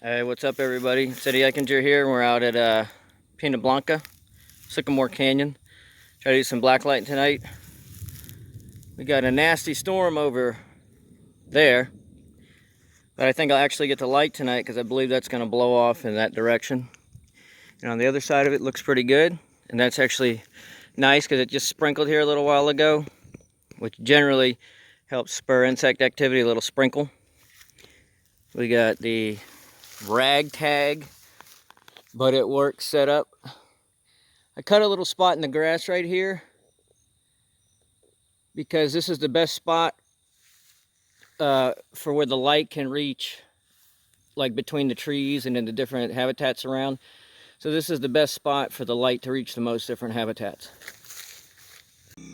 Hey, what's up everybody? It's Eddie Eichinger here. We're out at Pena Blanca, Sycamore Canyon. Try to do some blacklight tonight. We got a nasty storm over there, but I think I'll actually get the light tonight because I believe that's going to blow off in that direction. And on the other side of it looks pretty good, and that's actually nice because it just sprinkled here a little while ago, which generally helps spur insect activity, a little sprinkle. We got the ragtag, but it works set up. I cut a little spot in the grass right here because this is the best spot for where the light can reach, like between the trees and in the different habitats around. So this is the best spot for the light to reach the most different habitats.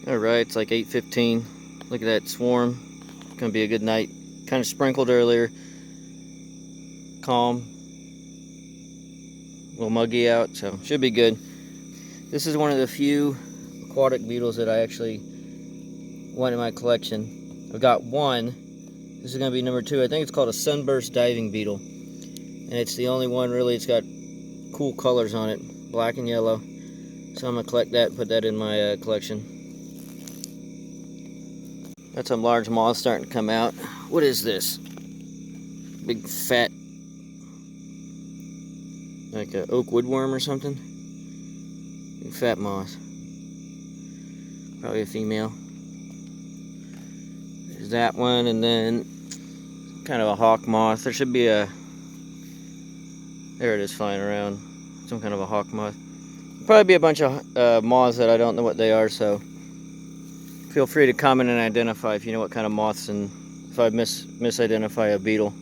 All right, it's like 8:15. Look at that swarm. It's gonna be a good night. Kind of sprinkled earlier. Calm. A little muggy out, so should be good. This is one of the few aquatic beetles that I actually want in my collection. I've got one. This is going to be number 2. I think it's called a sunburst diving beetle. And it's the only one really. It's got cool colors on it, black and yellow. So I'm going to collect that and put that in my collection. Got some large moths starting to come out. What is this? Big fat, like an oak woodworm or something? Big fat moth. Probably a female. There's that one, and then kind of a hawk moth. There should be a... There it is flying around. Some kind of a hawk moth. Probably be a bunch of moths that I don't know what they are, so feel free to comment and identify if you know what kind of moths and if I misidentify a beetle.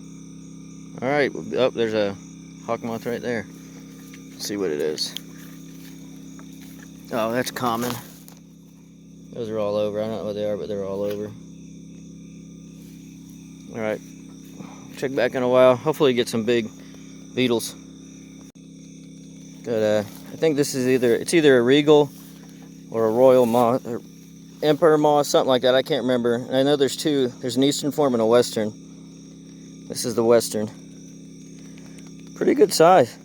Alright, oh, there's a hawk moth right there. Let's see what it is. Oh, that's common. Those are all over. I don't know what they are, but they're all over. Alright. Check back in a while. Hopefully get some big beetles. Got I think this is either a regal or a royal moth or emperor moth, something like that. I can't remember. And I know there's two. There's an eastern form and a western. This is the western. Pretty good size.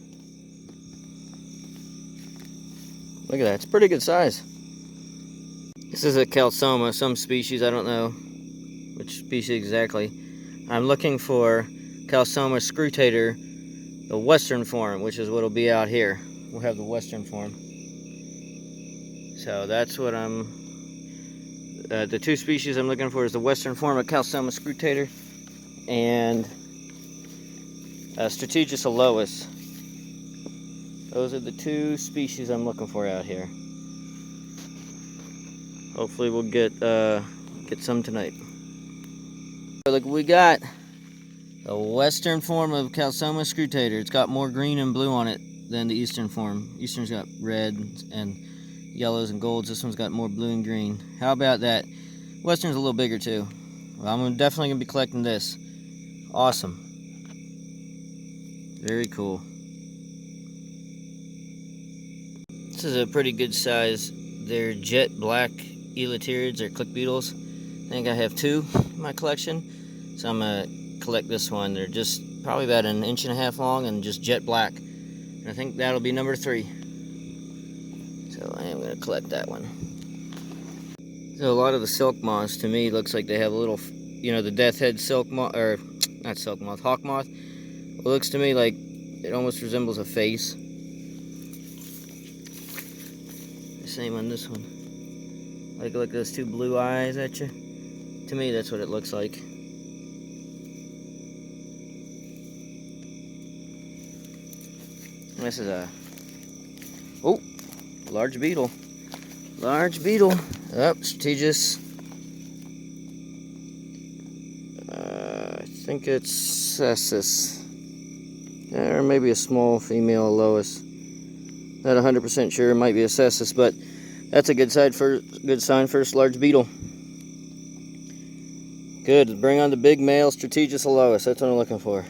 Look at that. It's pretty good size. This is a calsoma, some species. I don't know which species exactly. I'm looking for calsoma scrutator, the western form, which is what'll be out here. We'll have the western form. So that's what I'm... the two species I'm looking for is the western form of calsoma scrutator and Strategus aloeus. Those are the two species I'm looking for out here. Hopefully we'll get some tonight. Look, we got the western form of calsoma scrutator. It's got more green and blue on it than the eastern form. Eastern's got red and yellows and golds. This one's got more blue and green. How about that? Western's a little bigger too. Well, I'm definitely gonna be collecting this. Awesome. Very cool. This is a pretty good size. They're jet black elaterids or click beetles. I think I have 2 in my collection, so I'm gonna collect this one. They're just probably about 1.5 inches long and just jet black. And I think that'll be number 3. So I am gonna collect that one. So a lot of the silk moths to me looks like they have a little, you know, the death head silk moth, or not silk moth, hawk moth. It looks to me like it almost resembles a face. The same on this one. Like, look at those 2 blue eyes at you. To me, that's what it looks like. This is a... Oh! Large beetle. Large beetle. Oh, Strategus. I think it's cessus. Or maybe a small female aloeus. Not 100% sure. It might be a cessus, but that's a good sign for a large beetle. Good. Bring on the big male Strategus aloeus. That's what I'm looking for.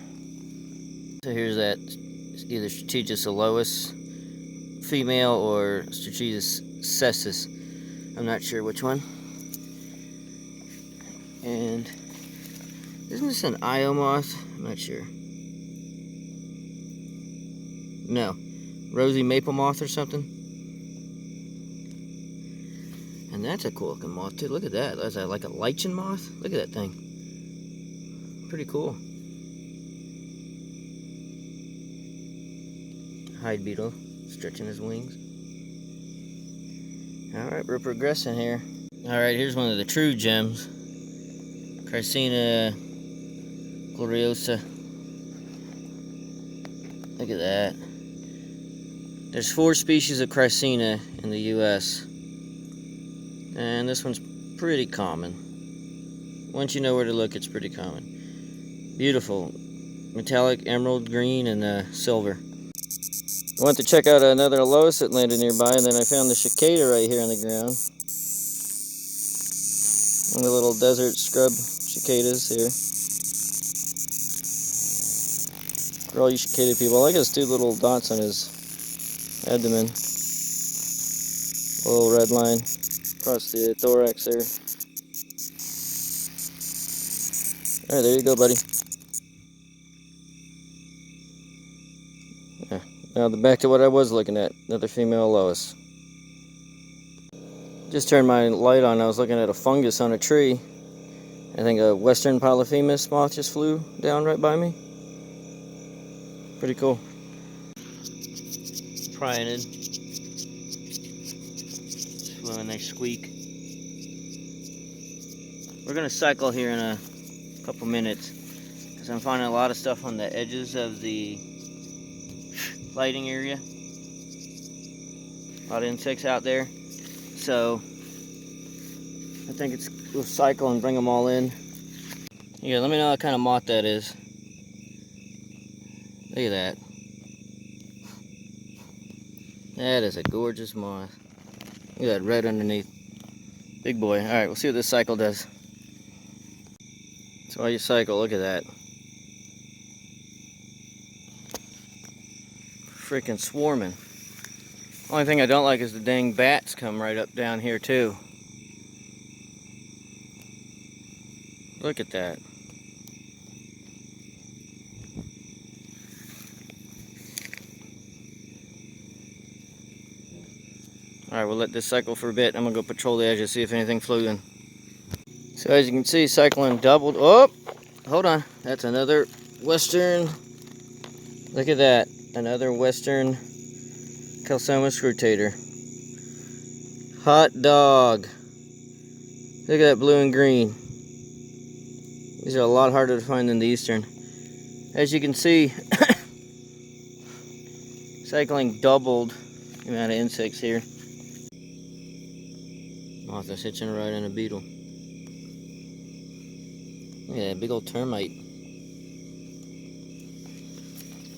So here's that. It's either Strategus aloeus female or Strategus cessus. I'm not sure which one. And isn't this an Io moth? I'm not sure. No. Rosy maple moth or something. And that's a cool looking moth too. Look at that. That's like a lichen moth. Look at that thing. Pretty cool. Hide beetle stretching his wings. Alright, we're progressing here. Alright, here's one of the true gems. Chrysina gloriosa. Look at that. There's 4 species of Chrysina in the US. And this one's pretty common. Once you know where to look, it's pretty common. Beautiful. Metallic emerald green and silver. I went to check out another aloeus that landed nearby, and then I found the cicada right here on the ground. One of the little desert scrub cicadas here. For all you cicada people, I like his 2 little dots on his abdomen. A little red line across the thorax there. Alright, there you go, buddy. Yeah. Now back to what I was looking at. Another female aloeus. Just turned my light on. I was looking at a fungus on a tree. I think a western polyphemus moth just flew down right by me. Pretty cool. Prionid. Just flew a nice squeak. We're gonna cycle here in a couple minutes because I'm finding a lot of stuff on the edges of the lighting area. A lot of insects out there. So I think we'll cycle and bring them all in. Yeah, let me know what kind of moth that is. Look at that. That is a gorgeous moth. Look at that red underneath. Big boy. Alright, we'll see what this cycle does. So while you cycle, look at that. Freaking swarming. Only thing I don't like is the dang bats come right up down here too. Look at that. Alright, we'll let this cycle for a bit. I'm gonna go patrol the edges, see if anything flew in. So as you can see, cycling doubled. Oh, hold on. That's another western. Look at that. Another western Calcoma scrutator. Hot dog. Look at that blue and green. These are a lot harder to find than the eastern. As you can see, cycling doubled the amount of insects here. Moth is hitching a ride on a beetle. Look at that big old termite.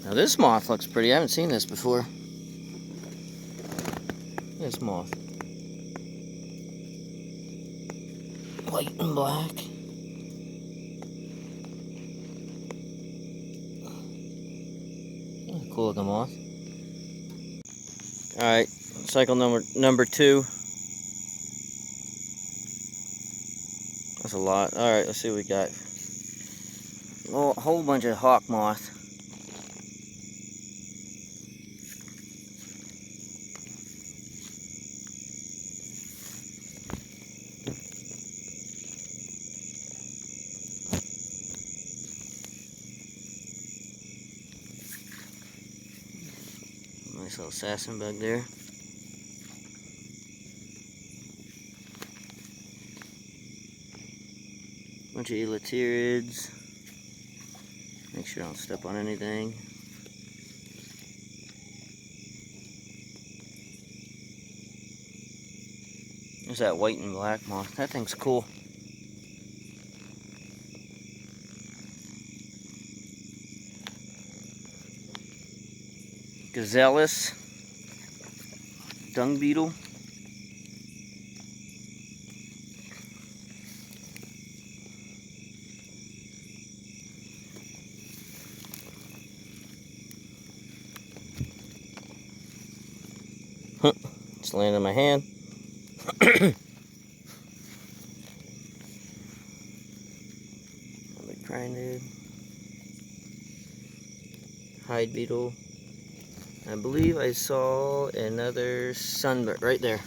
Now this moth looks pretty. I haven't seen this before. This moth. White and black. That's a cool looking moth. Alright, cycle number 2. That's a lot. Alright, let's see what we got. Oh, a whole bunch of hawk moth. Nice little assassin bug there. Bunch of elaterids. Make sure I don't step on anything. There's that white and black moth. That thing's cool. Gazellus. Dung beetle. It's landing in my hand. Crinoid. Hide beetle. I believe I saw another sunburst right there.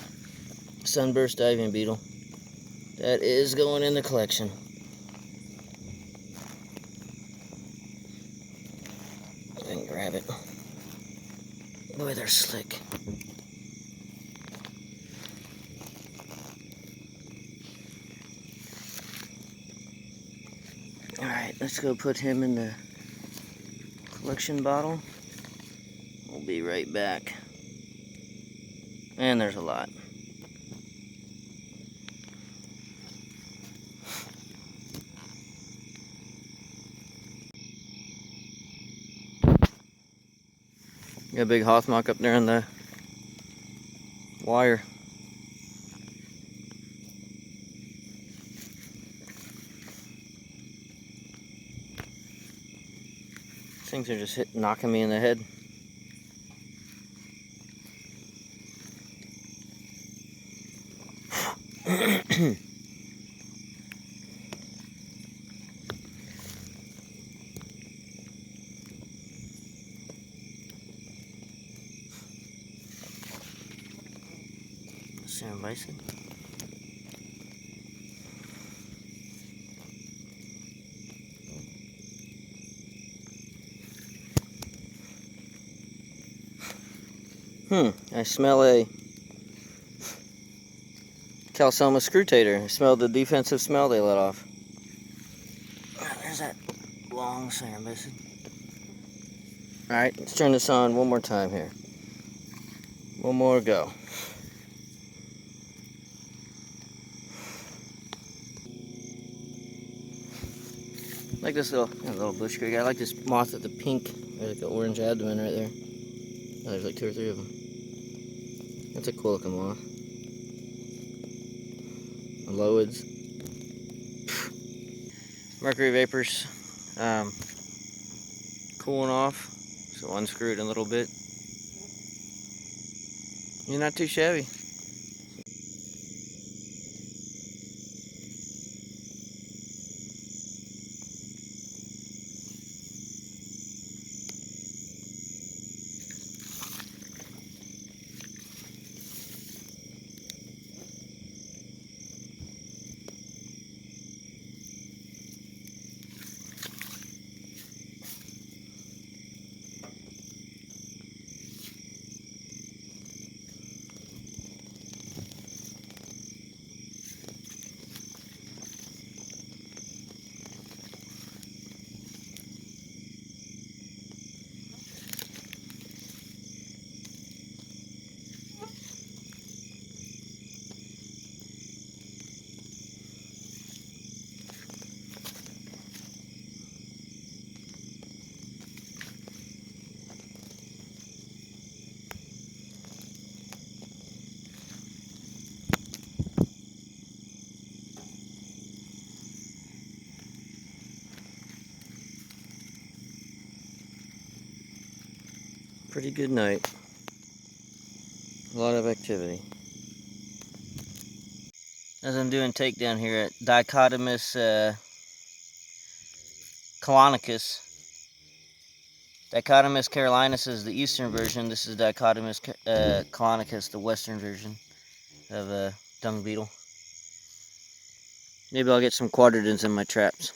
Sunburst diving beetle. That is going in the collection. I can grab it. Boy, they're slick. Alright, let's go put him in the collection bottle. We'll be right back. And there's a lot. Got a big hawthmock up there on the wire. Things are just knocking me in the head. Sand bison. I smell a Calsoma scrutator. I smell the defensive smell they let off. There's that long sand bison. Alright, let's turn this on one more time here. One more go. I like this little bush creek. I like this moth with the pink, there's like an orange abdomen right there. Oh, there's like 2 or 3 of them. That's a cool looking moth. Aloeus. Mercury vapors cooling off, so unscrew it in a little bit. You're not too shabby. Pretty good night. A lot of activity. As I'm doing takedown here at Dichotomous Colonicus. Dichotomous carolinus is the eastern version. This is Dichotomous Colonicus, the western version of a dung beetle. Maybe I'll get some quadridens in my traps.